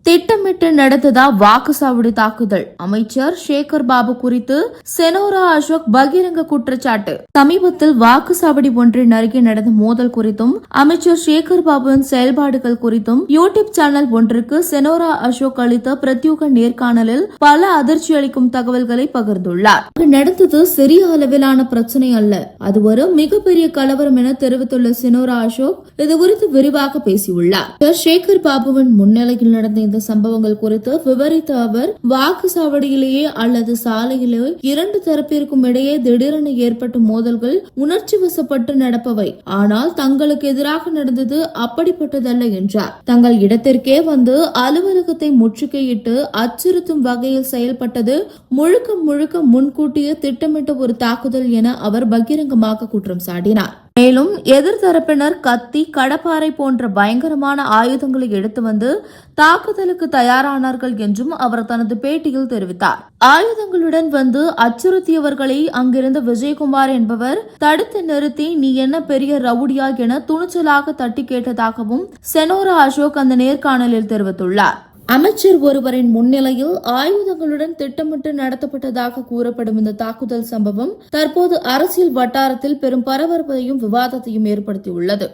திட்டமிட்டு நடந்ததா வாக்குச்சாவடி தாக்குதல்? அமைச்சர் சேகர் பாபு குறித்து செனோரா அசோக் பகிரங்க குற்றச்சாட்டு. சமீபத்தில் வாக்குச்சாவடி ஒன்றின் அருகே நடந்த மோதல் குறித்தும் அமைச்சர் சேகர் பாபுவின் செயல்பாடுகள் குறித்தும் யூடியூப் சேனல் ஒன்றுக்கு செனோரா அசோக் அளித்த பிரத்யேக நேர்காணலில் பல அதிர்ச்சி அளிக்கும் தகவல்களை பகிர்ந்துள்ளார். நடந்தது சிறிய அளவிலான பிரச்சனை அல்ல, அது ஒரு மிகப்பெரிய கலவரம் என தெரிவித்துள்ள செனோரா அசோக் இது குறித்து விரிவாக பேசியுள்ளார். சேகர் பாபுவின் முன்னிலையில் நடந்த இந்த சம்பவங்கள் குறித்து விவரித்த அவர், வாக்குச்சாவடியிலேயே அல்லது சாலையிலேயே இரண்டு தரப்பிற்கும் இடையே திடீரென ஏற்பட்ட மோதல்கள் உணர்ச்சி வசப்பட்டு நடப்பவை, ஆனால் தங்களுக்கு எதிராக நடந்தது அப்படிப்பட்டதல்ல என்றார். தங்கள் இடத்திற்கே வந்து அலுவலகத்தை முற்றுகையிட்டு அச்சுறுத்தும் வகையில் செயல்பட்டது முழுக்க முழுக்க முன்கூட்டியே திட்டமிட்ட ஒரு தாக்குதல் என அவர் பகிரங்கமாக குற்றம் சாட்டினார். மேலும் எதிர்த்தரப்பினர் கத்தி, கடப்பாரை போன்ற பயங்கரமான ஆயுதங்களை எடுத்து வந்து தாக்குதலுக்கு தயாரானார்கள் என்றும் அவர் தனது பேட்டியில் தெரிவித்தார். ஆயுதங்களுடன் வந்து அச்சுறுத்தியவர்களை அங்கிருந்த விஜயகுமார் என்பவர் தடுத்து நிறுத்தி, நீ என்ன பெரிய ரவுடியா என துணிச்சலாக தட்டி கேட்டதாகவும் செனோரா அசோக் அந்த நேர்காணலில் தெரிவித்துள்ளார். அமைச்சர் ஒருவரின் முன்னிலையில் ஆயுதங்களுடன் திட்டமிட்டு நடத்தப்பட்டதாக கூறப்படும் இந்த தாக்குதல் சம்பவம் தற்போது அரசியல் வட்டாரத்தில் பெரும் பரபரப்பையும் விவாதத்தையும் ஏற்படுத்தியுள்ளது.